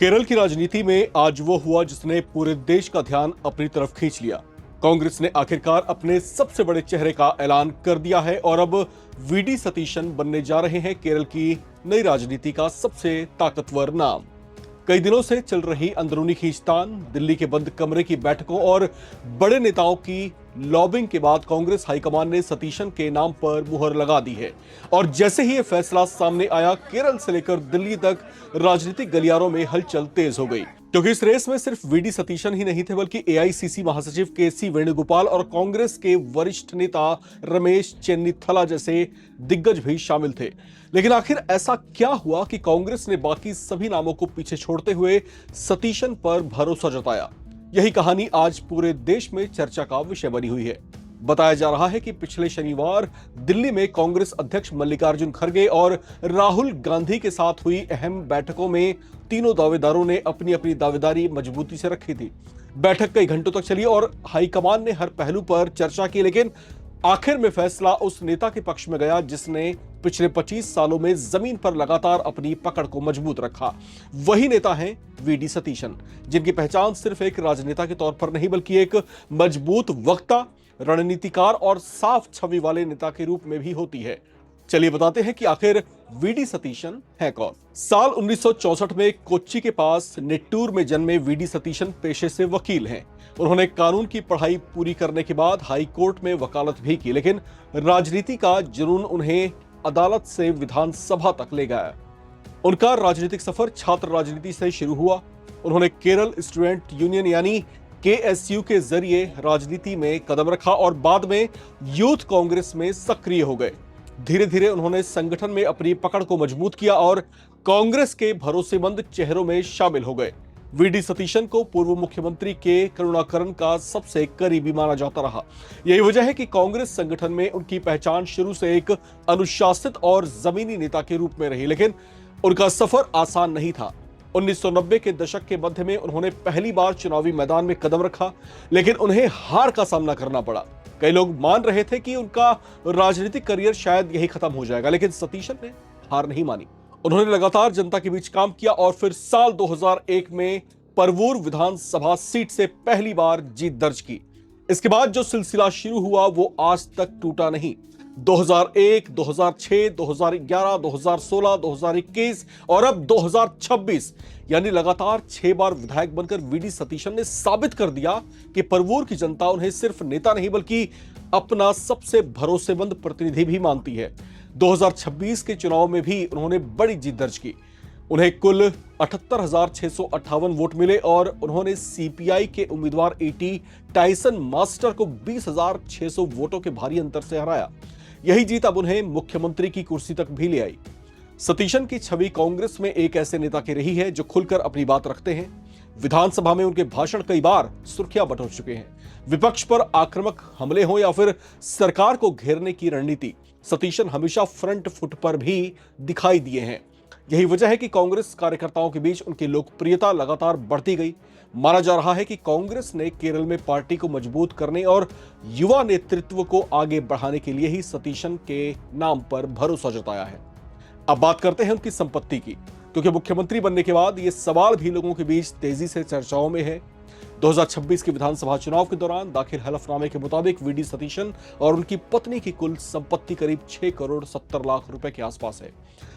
केरल की राजनीति में आज वो हुआ जिसने पूरे देश का ध्यान अपनी तरफ खींच लिया। कांग्रेस ने आखिरकार अपने सबसे बड़े चेहरे का ऐलान कर दिया है और अब वीडी सतीशन बनने जा रहे हैं केरल की नई राजनीति का सबसे ताकतवर नाम। कई दिनों से चल रही अंदरूनी खींचतान, दिल्ली के बंद कमरे की बैठकों और बड़े नेताओं की लॉबिंग के बाद कांग्रेस हाईकमान ने सतीशन के नाम पर मुहर लगा दी है। और जैसे ही यह फैसला सामने आया, केरल से लेकर दिल्ली तक राजनीतिक गलियारों में हलचल तेज हो गई, क्योंकि इस रेस में सिर्फ वीडी सतीशन ही नहीं थे, बल्कि एआईसीसी महासचिव केसी वेणुगोपाल और कांग्रेस के वरिष्ठ नेता रमेश चेन्निथला जैसे दिग्गज भी शामिल थे। लेकिन आखिर ऐसा क्या हुआ कि कांग्रेस ने बाकी सभी नामों को पीछे छोड़ते हुए सतीशन पर भरोसा जताया? यही कहानी आज पूरे देश में चर्चा का विषय बनी हुई है। बताया जा रहा है कि पिछले शनिवार दिल्ली में कांग्रेस अध्यक्ष मल्लिकार्जुन खड़गे और राहुल गांधी के साथ हुई अहम बैठकों में तीनों दावेदारों ने अपनी अपनी दावेदारी मजबूती से रखी थी। बैठक कई घंटों तक चली और हाईकमान ने हर पहलू पर चर्चा की, लेकिन आखिर में फैसला उस नेता के पक्ष में गया जिसने पिछले 25 सालों में जमीन पर लगातार अपनी पकड़ को मजबूत रखा। वही नेता हैं वीडी सतीशन, जिनकी पहचान सिर्फ एक राजनेता के तौर पर नहीं बल्कि एक मजबूत वक्ता, रणनीतिकार और साफ छवि वाले नेता के रूप में भी होती है। चलिए बताते हैं कि आखिर वीडी सतीशन है कौन। साल 1964 में कोच्चि के पास नेट्टूर में जन्मे वीडी सतीशन पेशे से वकील हैं। उन्होंने कानून की पढ़ाई पूरी करने के बाद हाई कोर्ट में वकालत भी की, लेकिन राजनीति का जुनून उन्हें अदालत से विधानसभा तक ले गया। उनका राजनीतिक सफर छात्र राजनीति से शुरू हुआ। उन्होंने केरल स्टूडेंट यूनियन यानी केएसयू के जरिए राजनीति में कदम रखा और बाद में यूथ कांग्रेस में सक्रिय हो गए। धीरे धीरे उन्होंने संगठन में अपनी पकड़ को मजबूत किया और कांग्रेस के भरोसेमंद चेहरों में शामिल हो गए। वीडी सतीशन को पूर्व मुख्यमंत्री के करुणाकरन का सबसे करीबी माना जाता रहा। यही वजह है कि कांग्रेस संगठन में उनकी पहचान शुरू से एक अनुशासित और जमीनी नेता के रूप में रही, लेकिन उनका सफर आसान नहीं था। 1990 के दशक के मध्य में उन्होंने पहली बार चुनावी मैदान में कदम रखा, लेकिन उन्हें हार का सामना करना पड़ा। कई लोग मान रहे थे कि उनका राजनीतिक करियर शायद यही खत्म हो जाएगा, लेकिन सतीशन ने हार नहीं मानी। उन्होंने लगातार जनता के बीच काम किया और फिर साल 2001 में परवूर विधानसभा सीट से पहली बार जीत दर्ज की। इसके बाद जो सिलसिला शुरू हुआ वो आज तक टूटा नहीं। 2001, 2006, 2011, 2016, 2021 और अब 2026 यानी लगातार 6 बार विधायक बनकर वीडी सतीशन ने साबित कर दिया कि परवूर की जनता उन्हें सिर्फ नेता नहीं बल्कि अपना सबसे भरोसेमंद प्रतिनिधि भी मानती है। 2026 के चुनाव में भी उन्होंने बड़ी जीत दर्ज की। उन्हें कुल 78,658 वोट मिले और उन्होंने सीपीआई के उम्मीदवार एटी टाइसन मास्टर को 20,600 वोटों के भारी अंतर से हराया। यही जीत अब उन्हें मुख्यमंत्री की कुर्सी तक भी ले आई। सतीशन की छवि कांग्रेस में एक ऐसे नेता की रही है जो खुलकर अपनी बात रखते हैं। विधानसभा में उनके भाषण कई बार सुर्खियां बटोर चुके हैं। विपक्ष पर आक्रामक हमले हो या फिर सरकार को घेरने की रणनीति, सतीशन हमेशा फ्रंट फुट पर भी दिखाई दिए हैं। यही वजह है कि कांग्रेस कार्यकर्ताओं के बीच उनकी लोकप्रियता लगातार बढ़ती गई। माना जा रहा है कि कांग्रेस ने केरल में पार्टी को मजबूत करने और युवा नेतृत्व को आगे बढ़ाने के लिए ही सतीशन के नाम पर भरोसा जताया है। अब बात करते हैं उनकी संपत्ति की, क्योंकि मुख्यमंत्री बनने के बाद यह सवाल भी लोगों के बीच तेजी से चर्चाओं में है। 2026 के विधानसभा चुनाव के दौरान दाखिल हलफनामे के मुताबिक वीडी सतीशन और उनकी पत्नी की कुल संपत्ति करीब 6 करोड़ 70 लाख रुपए के आसपास है।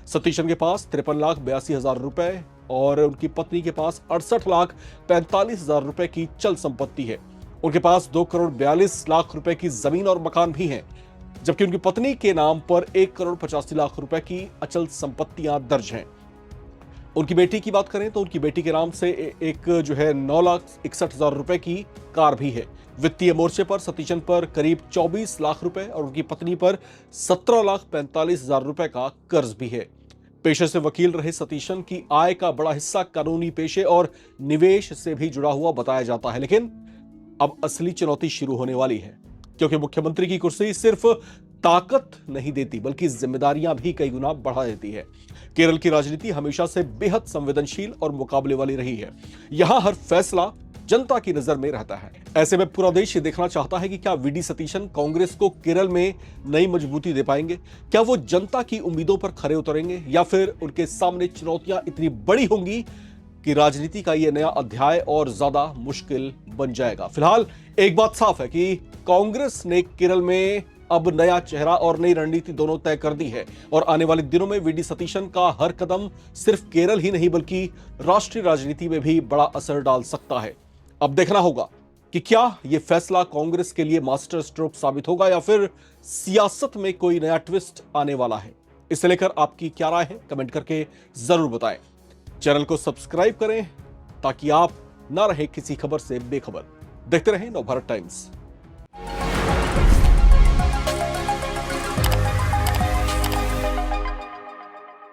सतीशन के पास 53,82,000 रुपए और उनकी पत्नी के पास 68,45,000 रुपए की चल संपत्ति है। उनके पास 2 करोड़ 42 लाख रुपए की जमीन और मकान भी हैं, जबकि उनकी पत्नी के नाम पर 1 करोड़ 85 लाख रुपए की अचल संपत्तियां दर्ज हैं। उनकी बेटी की बात करें तो उनकी बेटी के नाम से एक 9,61,000 रुपए की कार भी है। वित्तीय मोर्चे पर सतीशन पर करीब 24 लाख रुपए और उनकी पत्नी पर 17,45,000 रुपए का कर्ज भी है। पेशे से वकील रहे सतीशन की आय का बड़ा हिस्सा कानूनी पेशे और निवेश से भी जुड़ा हुआ बताया जाता है। लेकिन अब असली चुनौती शुरू होने वाली है, क्योंकि मुख्यमंत्री की कुर्सी सिर्फ ताकत नहीं देती बल्कि जिम्मेदारियां भी कई गुना बढ़ा देती है। केरल की राजनीति हमेशा से बेहद संवेदनशील और मुकाबले वाली रही है। यहां हर फैसला जनता की नजर में रहता है। ऐसे में पूरा देश ये देखना चाहता है कि क्या वीडी सतीशन कांग्रेस को केरल में नई मजबूती दे पाएंगे? क्या वो जनता की उम्मीदों पर खरे उतरेंगे या फिर उनके सामने चुनौतियां इतनी बड़ी होंगी कि राजनीति का यह नया अध्याय और ज्यादा मुश्किल बन जाएगा। फिलहाल एक बात साफ है कि कांग्रेस ने केरल में अब नया चेहरा और नई रणनीति दोनों तय कर दी है और आने वाले दिनों में वीडी सतीशन का हर कदम सिर्फ केरल ही नहीं बल्कि राष्ट्रीय राजनीति में भी बड़ा असर डाल सकता है। अब देखना होगा कि क्या यह फैसला कांग्रेस के लिए मास्टर स्ट्रोक साबित होगा या फिर सियासत में कोई नया ट्विस्ट आने वाला है। इसे लेकर आपकी क्या राय है, कमेंट करके जरूर बताएं। चैनल को सब्सक्राइब करें ताकि आप ना रहे किसी खबर से बेखबर। देखते रहें नवभारत टाइम्स।